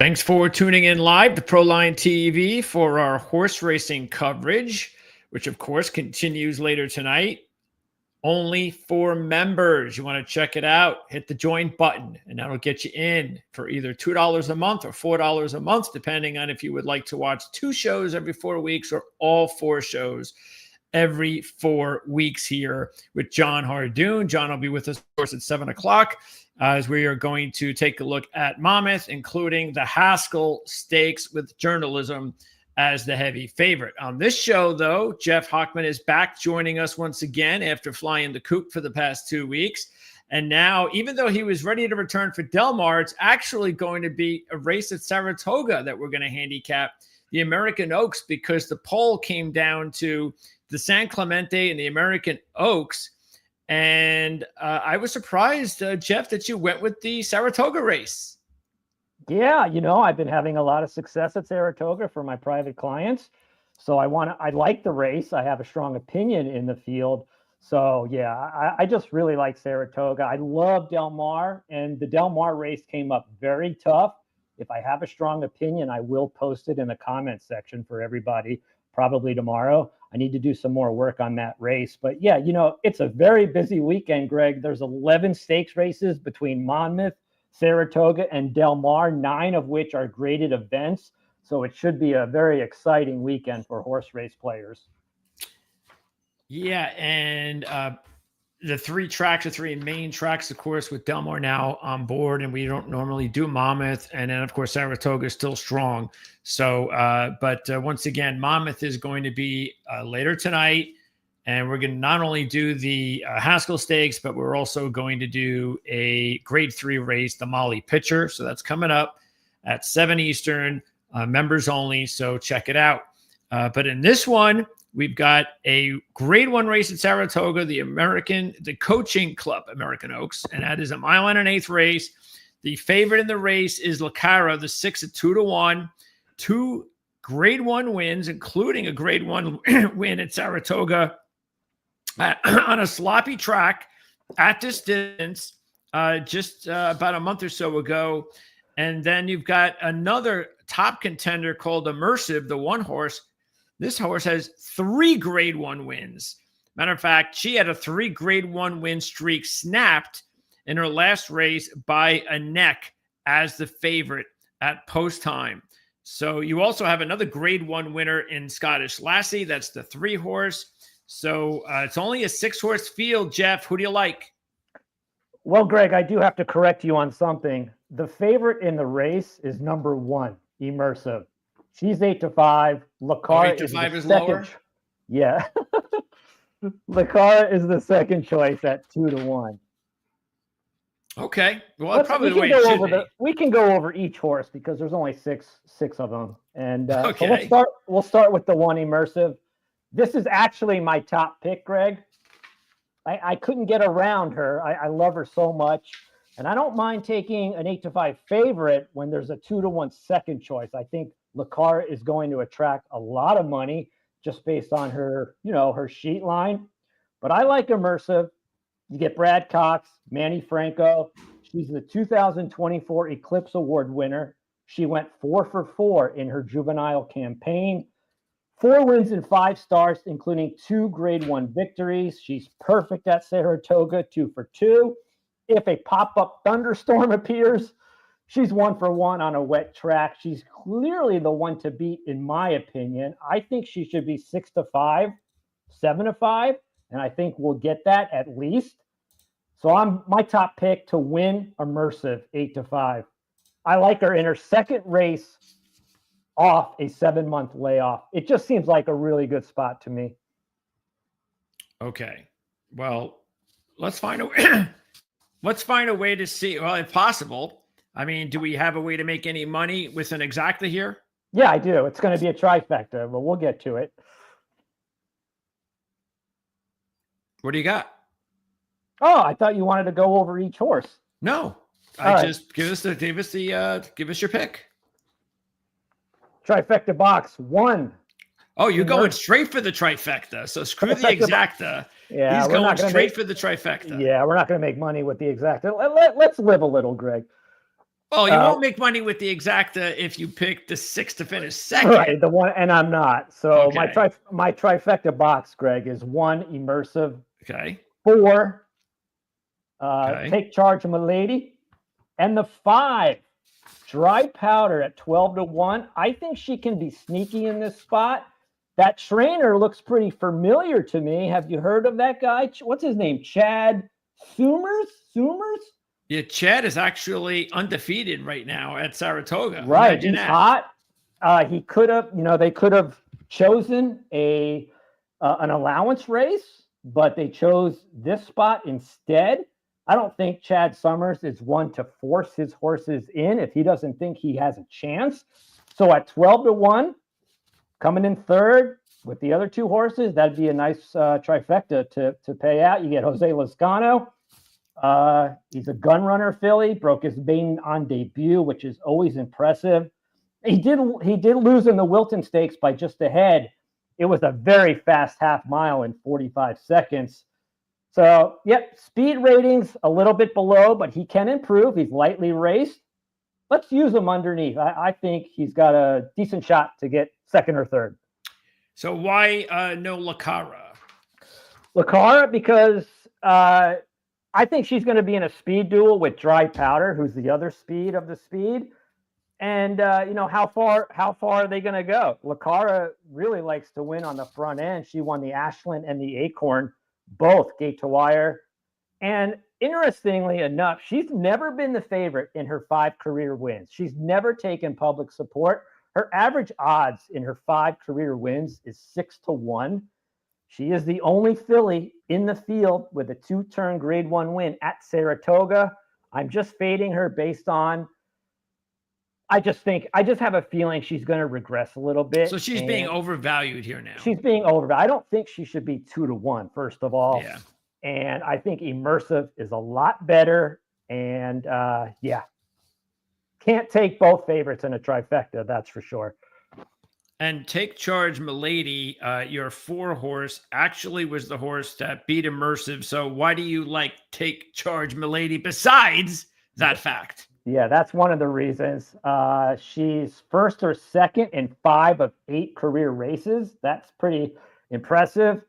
Thanks for tuning in live to Proline TV for our horse racing coverage, which of course continues later tonight. Only for members. You want to check it out, hit the join button, and that'll get you in for either $2 a month or $4 a month, depending on if you would like to watch 2 shows every 4 weeks or all 4 shows every 4 weeks here with John Hardoon. John will be with us, of course, at 7 o'clock as we are going to take a look at Monmouth, including the Haskell Stakes with journalism as the heavy favorite. On this show, though, Jeff Hockman is back joining us once again after flying the coop for the past 2 weeks. And now, even though he was ready to return for Del Mar, it's actually going to be a race at Saratoga that we're going to handicap, the American Oaks, because the poll came down to the San Clemente and the American Oaks. And I was surprised, Jeff, that you went with the Saratoga race. Yeah, I've been having a lot of success at Saratoga for my private clients. So I like the race. I have a strong opinion in the field. So yeah, I just really like Saratoga. I love Del Mar, and the Del Mar race came up very tough. If I have a strong opinion, I will post it in the comments section for everybody, probably tomorrow. I need to do some more work on that race. But yeah, it's a very busy weekend, Greg. There's 11 stakes races between Monmouth, Saratoga, and Del Mar, 9 of which are graded events. So it should be a very exciting weekend for horse race players. Yeah, and the 3 main tracks, of course, with Del Mar now on board, and we don't normally do Monmouth. And then, of course, Saratoga is still strong. So, but once again, Monmouth is going to be later tonight. And we're going to not only do the Haskell Stakes, but we're also going to do a Grade 3 race, the Molly Pitcher. So that's coming up at 7 Eastern, members only. So check it out. But in this one, we've got a Grade 1 race at Saratoga, the Coaching Club American Oaks, and that is a 1.125 mile race. The favorite in the race is Lacara, the 6 at 2-1. 2 Grade 1 wins, including a Grade 1 win at Saratoga. On a sloppy track at this distance just about a month or so ago. And then you've got another top contender called Immersive, the one horse. This horse has 3 Grade 1 wins. Matter of fact, she had a 3 Grade 1 win streak snapped in her last race by a neck as the favorite at post time. So you also have another Grade 1 winner in Scottish Lassie. That's the 3 horse. So it's only a 6-horse field, Jeff. Who do you like? Well, Greg, I do have to correct you on something. The favorite in the race is number 1, Immersive. She's 8-5. Lacara 8-5 is lower? Yeah. Lacara is the second choice at 2-1. Okay. Well, that's probably the way it should be. We can go over each horse because there's only six of them. And okay. So we'll start with the 1, Immersive. This is actually my top pick, Greg. I couldn't get around her. I love her so much. And I don't mind taking an 8-5 favorite when there's a 2-1 second choice. I think Lacara is going to attract a lot of money just based on her, her sheet line. But I like Immersive. You get Brad Cox, Manny Franco. She's the 2024 Eclipse Award winner. She went 4 for 4 in her juvenile campaign. 4 wins and 5 starts, including 2 Grade 1 victories. She's perfect at Saratoga, 2 for 2. If a pop-up thunderstorm appears, she's 1 for 1 on a wet track. She's clearly the one to beat, in my opinion. I think she should be 6-5, 7-5, and I think we'll get that at least. So my top pick to win Immersive, 8-5. I like her in her second race off a 7-month layoff. It just seems like a really good spot to me. Okay. Well, let's find a way to see. Well, if possible. I mean, do we have a way to make any money with an exacta here? Yeah, I do. It's going to be a trifecta, but we'll get to it. What do you got? Oh, I thought you wanted to go over each horse. No, just give us your pick. Trifecta box 1. Oh, you're going straight for the trifecta. So screw the exacta. Yeah, he's going straight for the trifecta. Yeah, we're not going to make money with the exacta. Let's live a little, Greg. Well, you won't make money with the exacta if you pick the 6 to finish second. Right, the one, and I'm not. So Okay. my trifecta box, Greg, is 1 immersive, Okay. 4 Okay. take charge of Milady, and the 5 dry powder at 12-1. I think she can be sneaky in this spot. That trainer looks pretty familiar to me. Have you heard of that guy? What's his name? Chad Summers? Yeah, Chad is actually undefeated right now at Saratoga. Right, Imagine he's that. hot. He could have, they could have chosen an allowance race, but they chose this spot instead. I don't think Chad Summers is one to force his horses in if he doesn't think he has a chance. So at 12-1, coming in third with the other 2 horses, that'd be a nice trifecta to pay out. You get Jose Lozcano. He's a gun runner filly, broke his maiden on debut, which is always impressive. He did lose in the Wilton Stakes by just a head. It was a very fast half mile in 45 seconds. So, yep, speed ratings a little bit below, but he can improve. He's lightly raced. Let's use him underneath. I think he's got a decent shot to get second or third. So why no Lacara? Lacara, because I think she's going to be in a speed duel with Dry Powder, who's the other speed of the speed. And, how far are they going to go? Lacara really likes to win on the front end. She won the Ashland and the Acorn, both gate to wire. And interestingly enough, she's never been the favorite in her 5 career wins. She's never taken public support. Her average odds in her 5 career wins is 6-1. She is the only filly in the field with a 2-turn grade 1 win at Saratoga. I'm just fading her based on, I just have a feeling she's going to regress a little bit. So she's being overvalued here now. She's being overvalued. I don't think she should be 2-1, first of all. Yeah. And I think Immersive is a lot better. And can't take both favorites in a trifecta, that's for sure. And Take Charge Milady, your 4 horse, actually was the horse that beat Immersive. So why do you like Take Charge Milady besides that fact? Yeah, that's one of the reasons. She's first or second in 5 of 8 career races. That's pretty impressive.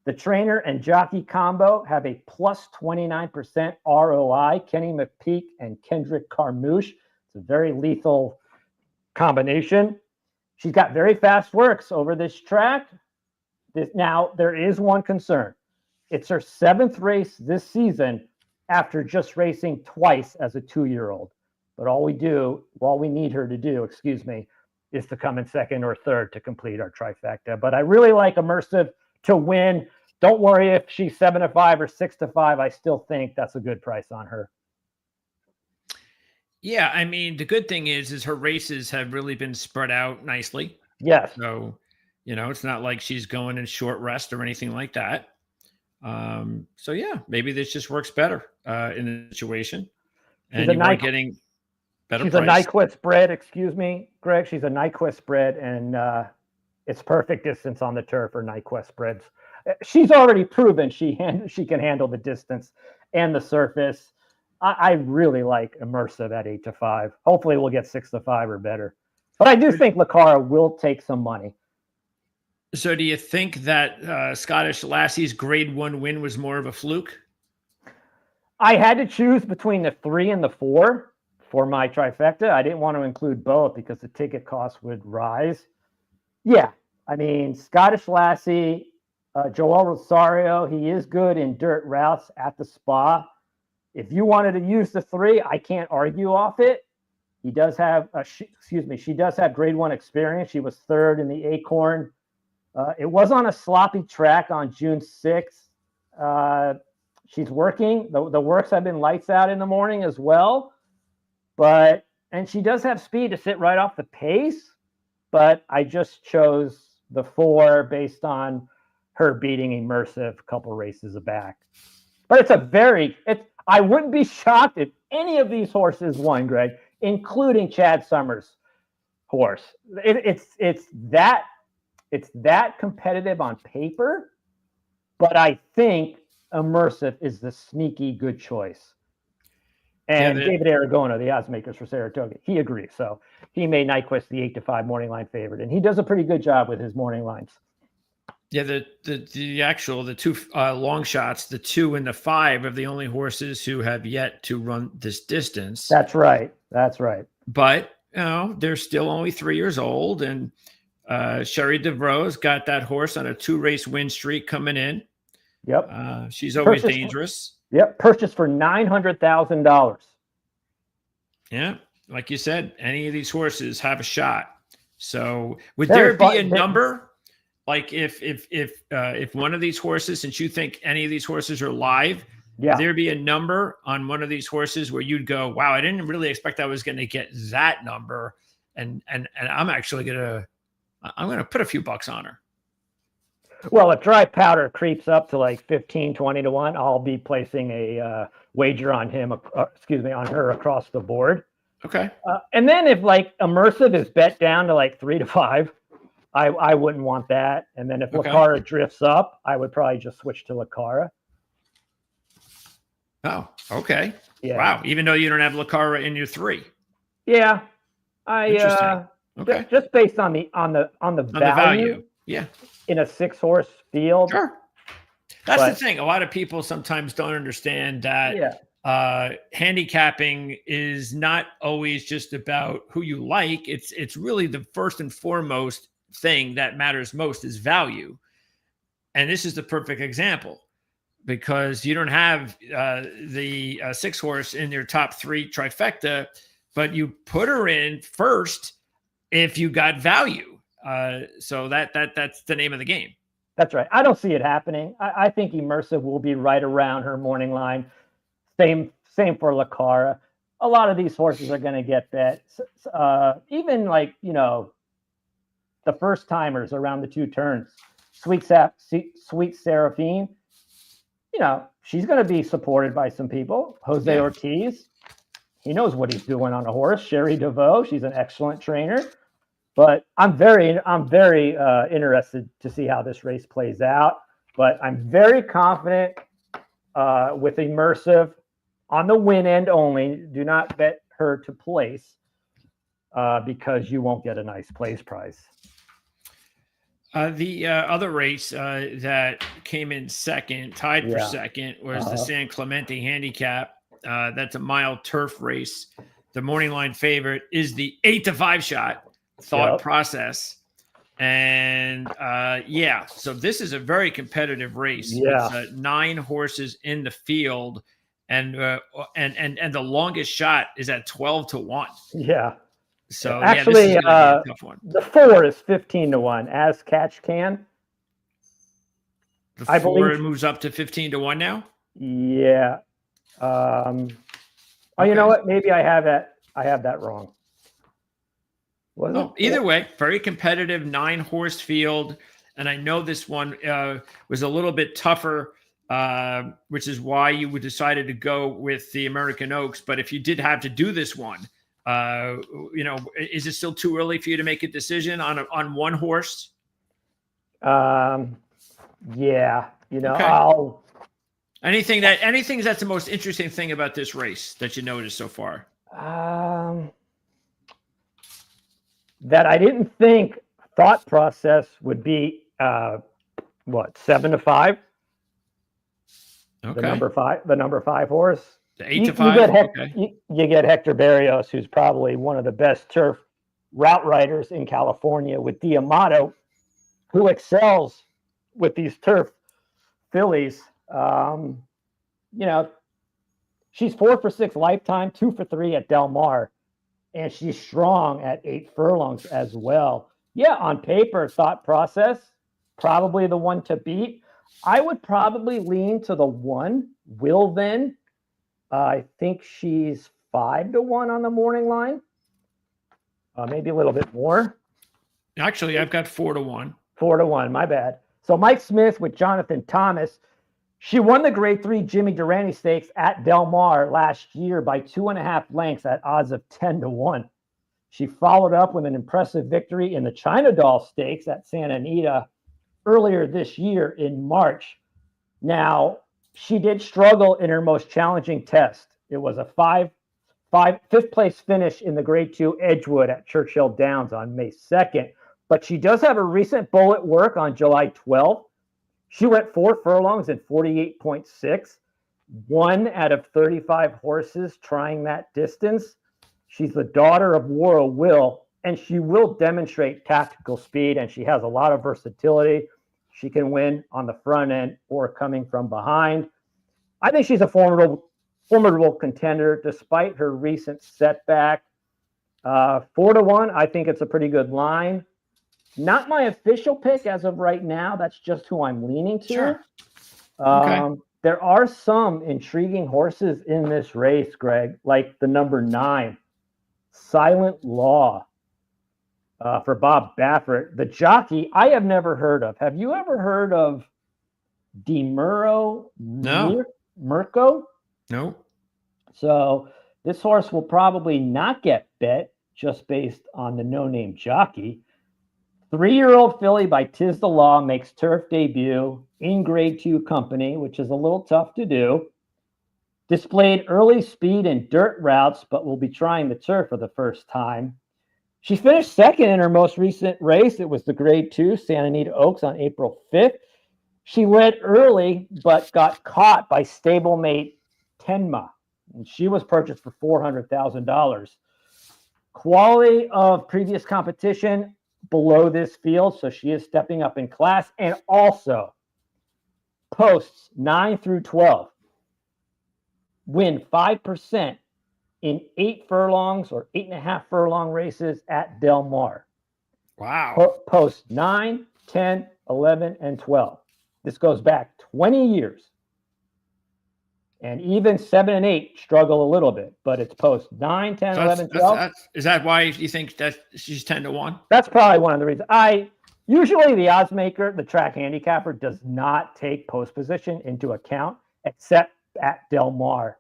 The trainer and jockey combo have a plus 29% ROI. Kenny McPeak and Kendrick Carmouche. It's a very lethal combination. She's got very fast works over this track. Now, there is one concern. It's her 7th race this season after just racing twice as a 2-year-old. But all we need her to do, is to come in second or third to complete our trifecta. But I really like Immersive to win. Don't worry if she's 7-5 or 6-5. I still think that's a good price on her. Yeah, I mean, the good thing is her races have really been spread out nicely. Yes. So, it's not like she's going in short rest or anything like that. So yeah, maybe this just works better in the situation. And you are getting better She's price. A Nyquist bred, Greg. She's a Nyquist bred, and it's perfect distance on the turf for Nyquist breds. She's already proven she can handle the distance and the surface. I really like Immersive at 8-5. Hopefully we'll get 6-5 or better. But I do think Lacara will take some money. So do you think that Scottish Lassie's grade 1 win was more of a fluke? I had to choose between the 3 and the 4 for my trifecta. I didn't want to include both because the ticket cost would rise. Yeah, I mean, Scottish Lassie, Joel Rosario, he is good in dirt routes at the Spa. If you wanted to use the 3, I can't argue off it. He does have, she does have grade 1 experience. She was 3rd in the Acorn. It was on a sloppy track on June 6th. She's working. The works have been lights out in the morning as well. And she does have speed to sit right off the pace. But I just chose the 4 based on her beating Immersive a couple races back. But I wouldn't be shocked if any of these horses won, Greg, including Chad Summers' horse. It's that competitive on paper, but I think Immersive is the sneaky good choice. And David Aragona, the odds makers for Saratoga, he agrees. So he made Nyquist the 8-5 morning line favorite, and he does a pretty good job with his morning lines. Yeah, the two long shots, the 2 and the 5 are the only horses who have yet to run this distance. That's right. But they're still only 3 years old, and Sherry DeVroe's got that horse on a 2-race win streak coming in. Yep. She's always dangerous. Purchased for $900,000. Yeah, like you said, any of these horses have a shot. So would there be a number? Like if one of these horses, since you think any of these horses are live, would there be a number on one of these horses where you'd go, wow, I didn't really expect I was going to get that number, and I'm actually gonna put a few bucks on her. Well, if dry powder creeps up to like 15, 20 to 1, I'll be placing a wager on on her across the board. Okay. And then if like Immersive is bet down to like 3 to 5, I wouldn't want that. And then if Lacara drifts up, I would probably just switch to Lacara. Oh, okay. Yeah. Wow. Even though you don't have Lacara in your 3. Yeah. Okay. Just based on the value. Yeah. In a 6-horse field. Sure. That's the thing. A lot of people sometimes don't understand that handicapping is not always just about who you like. It's really the first and foremost thing that matters most is value. And this is the perfect example, because you don't have the 6-horse in your top 3 trifecta, but you put her in first if you got value. So that's the name of the game. That's right. I don't see it happening. I think Immersive will be right around her morning line. Same for Lacara. A lot of these horses are going to get bet. Even like, the first timers around the 2 turns. Sweet Seraphine, she's going to be supported by some people. Jose Ortiz, he knows what he's doing on a horse. Sherry DeVoe, she's an excellent trainer. But I'm very interested to see how this race plays out. But I'm very confident with Immersive on the win end only. Do not bet her to place because you won't get a nice place prize. The other race that came in second, tied for second, was the San Clemente Handicap. That's a mile turf race. The morning line favorite is the 8-5 shot. Thought process. And so this is a very competitive race. It's 9 horses in the field, and the longest shot is at 12 to 1. Yeah. So actually, this is gonna be a tough one. The 4 is 15 to 1 as Catch Can. The 4 moves up to 15 to 1 now. Yeah. You know what? Maybe I have that wrong. Either way, very competitive 9-horse field. And I know this one was a little bit tougher, which is why you decided to go with the American Oaks. But if you did have to do this one, is it still too early for you to make a decision on one horse? I'll. Anything that's the most interesting thing about this race that you noticed so far? That I didn't think thought process would be 7 to 5. Okay. The number 5 horse. The 8 to 5. You get Hector Barrios, who's probably one of the best turf route riders in California, with D'Amato, who excels with these turf fillies. She's 4 for 6 lifetime, 2 for 3 at Del Mar. And she's strong at 8 furlongs as well. Yeah, on paper, thought process, probably the one to beat. I would probably lean to the 1, Will Then. I think she's 5 to 1 on the morning line. Maybe a little bit more. Actually, I've got 4 to 1. 4 to 1, my bad. So Mike Smith with Jonathan Thomas. She won the Grade 3 Jimmy Durante Stakes at Del Mar last year by 2.5 lengths at odds of 10 to 1. She followed up with an impressive victory in the China Doll Stakes at Santa Anita earlier this year in March. Now, she did struggle in her most challenging test. It was a fifth place finish in the Grade 2 Edgewood at Churchill Downs on May 2nd. But she does have a recent bull at work on July 12th. She went 4 furlongs in 48.6, 1 out of 35 horses trying that distance. She's the daughter of War Will, and she will demonstrate tactical speed, and she has a lot of versatility. She can win on the front end or coming from behind. I think she's a formidable contender despite her recent setback. 4-1, I think it's a pretty good line. Not my official pick as of right now. That's just who I'm leaning to. Sure. Okay. There are some intriguing horses in this race, Greg, like the number 9, Silent Law, for Bob Baffert. The jockey I have never heard of. Have you ever heard of DeMuro Mirko? No. So this horse will probably not get bet just based on the no-name jockey. 3-year-old filly by Tiz the Law makes turf debut in Grade 2 company, which is a little tough to do. Displayed early speed in dirt routes, but will be trying the turf for the first time. She finished second in her most recent race. It was the Grade 2 Santa Anita Oaks on April 5th. She led early, but got caught by stablemate Tenma, and she was purchased for $400,000. Quality of previous competition below this field, so she is stepping up in class, and also posts 9 through 12 win 5% in 8 furlongs or 8.5 furlong races at Del Mar. Wow. Posts 9, 10, 11, and 12. This goes back 20 years. And even 7 and 8 struggle a little bit, but it's post 9, 10, 11, 12. Is that why you think that she's 10-1? That's probably one of the reasons. Usually the odds maker, the track handicapper, does not take post position into account, except at Del Mar.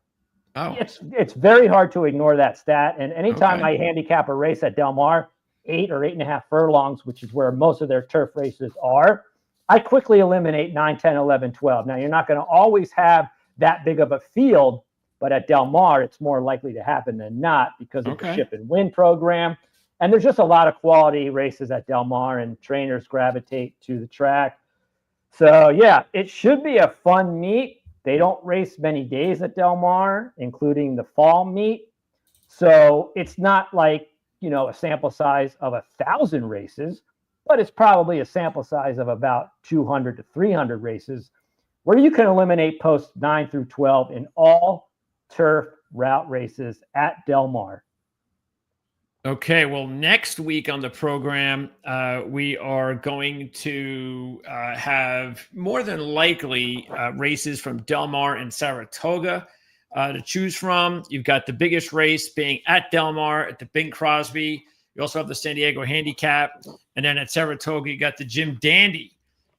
Oh. It's very hard to ignore that stat. And anytime I handicap a race at Del Mar, 8 or 8.5 furlongs, which is where most of their turf races are, I quickly eliminate 9, 10, 11, 12. Now, you're not going to always have that big of a field, but at Del Mar, it's more likely to happen than not because of the ship and win program. And there's just a lot of quality races at Del Mar, and trainers gravitate to the track. So, yeah, it should be a fun meet. They don't race many days at Del Mar, including the fall meet. So it's not like, a sample size of 1,000 races, but it's probably a sample size of about 200 to 300 races, where you can eliminate posts 9 through 12 in all turf route races at Del Mar. Okay, well, next week on the program, we are going to have more than likely races from Del Mar and Saratoga to choose from. You've got the biggest race being at Del Mar at the Bing Crosby. You also have the San Diego Handicap. And then at Saratoga, you got the Jim Dandy,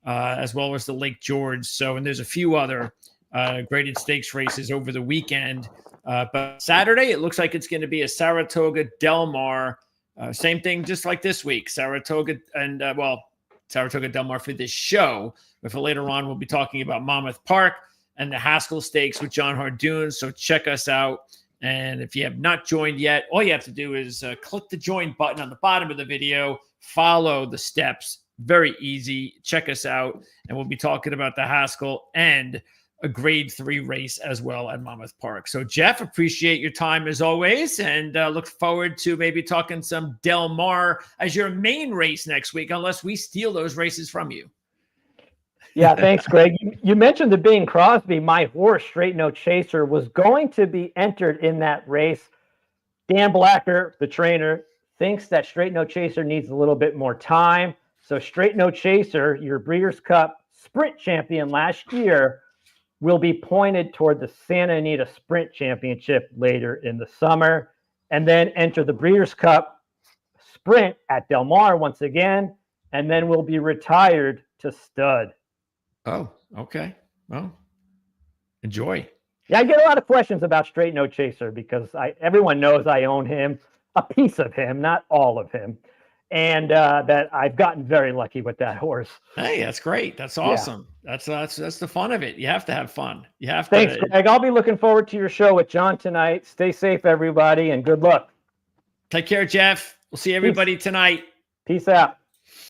as well as the Lake George. So, and there's a few other graded stakes races over the weekend. But Saturday, it looks like it's going to be a Saratoga Del Mar. Same thing, just like this week. Saratoga and, Saratoga Del Mar for this show. But for later on, we'll be talking about Monmouth Park and the Haskell Stakes with John Hardoon. So check us out. And if you have not joined yet, all you have to do is click the join button on the bottom of the video. Follow the steps. Very easy. Check us out. And we'll be talking about the Haskell and a Grade 3 race as well at Monmouth Park. So, Jeff, appreciate your time as always, and look forward to maybe talking some Del Mar as your main race next week, unless we steal those races from you. Yeah, thanks, Greg. You mentioned the Bing Crosby. My horse, Straight No Chaser, was going to be entered in that race. Dan Blacker, the trainer, thinks that Straight No Chaser needs a little bit more time. So Straight No Chaser, your Breeders' Cup Sprint champion last year, will be pointed toward the Santa Anita Sprint Championship later in the summer, and then enter the Breeders' Cup Sprint at Del Mar once again, and then will be retired to stud. Oh, okay. Well, enjoy. Yeah, I get a lot of questions about Straight No Chaser because everyone knows I own him, a piece of him, not all of him. and that I've gotten very lucky with that horse. Hey, that's great. That's awesome. That's the fun of it. You have to have fun. You have to. Thanks, Greg. I'll be looking forward to your show with John tonight. Stay safe, everybody, and good luck. Take care, Jeff. We'll see everybody tonight. Peace out.